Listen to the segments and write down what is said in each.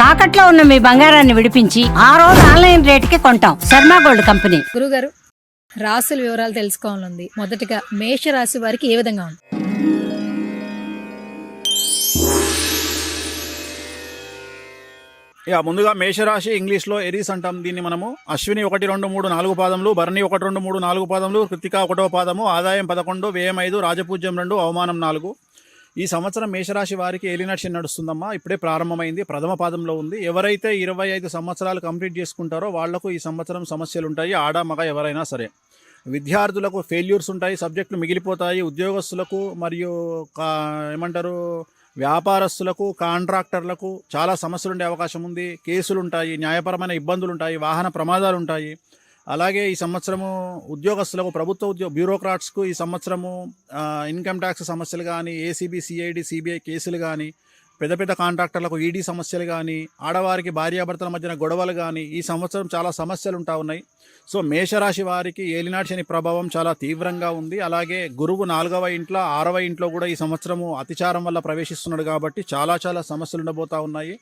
తాకట్లో ఉన్న మీ బంగారాన్ని విడిపించి ఆ రోజు ఆన్లైన్ రేటుకి కొంటాం. Sharma gold company. గురుగారు, రాసుల వివరాలు తెలుసుకోవాలనుంది. మొదటగా మేష రాశి వారికి ఏ విధంగా ఉంది? ముందుగా మేషరాశి ఇంగ్లీష్లో ఎరీస్ అంటాం. దీన్ని మనము అశ్విని 1, 2, 3, 4 పాదములు, భరణి 1, 2, 3, 4 పాదములు, కృత్తిక 1వ పాదము, ఆదాయం 11, వ్యయం 5, రాజపూజ్యం 2, అవమానం 4. ఈ సంవత్సరం మేషరాశి వారికి ఏలినాటి నడుస్తుందమ్మా. ఇప్పుడే ప్రారంభమైంది, ప్రథమ పాదంలో ఉంది. ఎవరైతే 25 సంవత్సరాలు కంప్లీట్ చేసుకుంటారో వాళ్లకు ఈ సంవత్సరం సమస్యలు ఉంటాయి, ఆడ మగ ఎవరైనా సరే. విద్యార్థులకు ఫెయిల్యూర్స్ ఉంటాయి, సబ్జెక్టులు మిగిలిపోతాయి. ఉద్యోగస్తులకు మరియు ఏమంటారు వ్యాపారస్తులకు, కాంట్రాక్టర్లకు చాలా సమస్యలు ఉండే అవకాశం ఉంది. కేసులు ఉంటాయి, న్యాయపరమైన ఇబ్బందులు ఉంటాయి, వాహన ప్రమాదాలు ఉంటాయి. అలాగే ఈ సంవత్సరము ఉద్యోగస్తులకు, ప్రభుత్వ బ్యూరోక్రాట్స్కు ఈ సంవత్సరము ఇన్కమ్ ట్యాక్స్ సమస్యలు కానీ, ఏసీబీ, సిఐడి, సిబిఐ కేసులు కానీ, పెద్ద పెద్ద కాంట్రాక్టర్లకు ఈడీ సమస్యలు కానీ, ఆడవారికి భార్యాభర్తల మధ్యన గొడవలు కానీ, ఈ సంవత్సరం చాలా సమస్యలు ఉంటా ఉన్నాయి. సో మేషరాశి వారికి ఏలినాటి శని ప్రభావం చాలా తీవ్రంగా ఉంది. అలాగే గురువు 4వ ఇంట్లో, 6వ ఇంట్లో కూడా ఈ సంవత్సరము అతిచారం వల్ల ప్రవేశిస్తున్నాడు కాబట్టి చాలా సమస్యలు ఉండబోతూ ఉన్నాయి.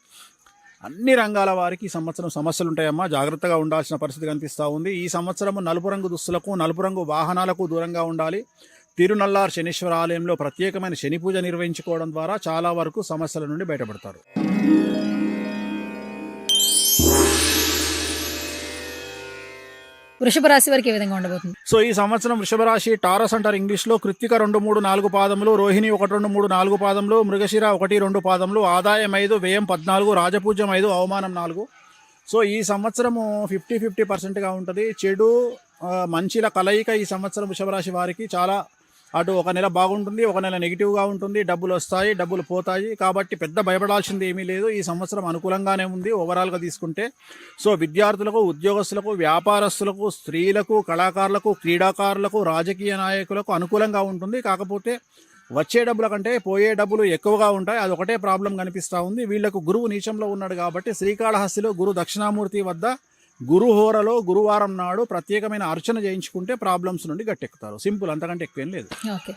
అన్ని రంగాల వారికి ఈ సంవత్సరం సమస్యలు ఉంటాయమ్మా. జాగ్రత్తగా ఉండాల్సిన పరిస్థితి కనిపిస్తూ ఉంది. ఈ సంవత్సరము నలుపు రంగు దుస్తులకు, నలుపు రంగు వాహనాలకు దూరంగా ఉండాలి. తిరునల్లార్ శనీశ్వర ఆలయంలో ప్రత్యేకమైన శని పూజ నిర్వహించుకోవడం ద్వారా చాలా వరకు సమస్యల నుండి బయటపడతారు. వృషభ రాశి వారికి ఏ విధంగా ఉండబోతుంది? సో ఈ సంవత్సరం వృషభ రాశి టారస్ అంటారు ఇంగ్లీష్లో. కృత్తిక 2, 3, 4 పాదములు, రోహిణి 1, 2, 3, 4 పాదములు, మృగశిర 1, 2 పాదములు, ఆదాయం 5, వ్యయం 14, రాజపూజ్యం 5, అవమానం 4. సో ఈ సంవత్సరము 50-50%గా ఉంటుంది. చెడు మంచిల కలయిక ఈ సంవత్సరం వృషభ రాశి వారికి చాలా. అటు ఒక నెల బాగుంటుంది, ఒక నెల నెగిటివ్గా ఉంటుంది. డబ్బులు వస్తాయి, డబ్బులు పోతాయి. కాబట్టి పెద్ద భయపడాల్సింది ఏమీ లేదు. ఈ సంవత్సరం అనుకూలంగానే ఉంది ఓవరాల్గా తీసుకుంటే. సో విద్యార్థులకు, ఉద్యోగస్తులకు, వ్యాపారస్తులకు, స్త్రీలకు, కళాకారులకు, క్రీడాకారులకు, రాజకీయ నాయకులకు అనుకూలంగా ఉంటుంది. కాకపోతే వచ్చే డబ్బుల కంటే పోయే డబ్బులు ఎక్కువగా ఉంటాయి. అదొకటే ప్రాబ్లం కనిపిస్తూ ఉంది. వీళ్లకు గురువు నీచంలో ఉన్నాడు కాబట్టి శ్రీకాళహస్తిలో గురు దక్షిణామూర్తి వద్ద గురుహోరలో గురువారం నాడు ప్రత్యేకమైన అర్చన చేయించుకుంటే ప్రాబ్లమ్స్ నుండి గట్టెక్కుతారు. సింపుల్, అంతకంటే ఎక్కువేం లేదు. ఓకే.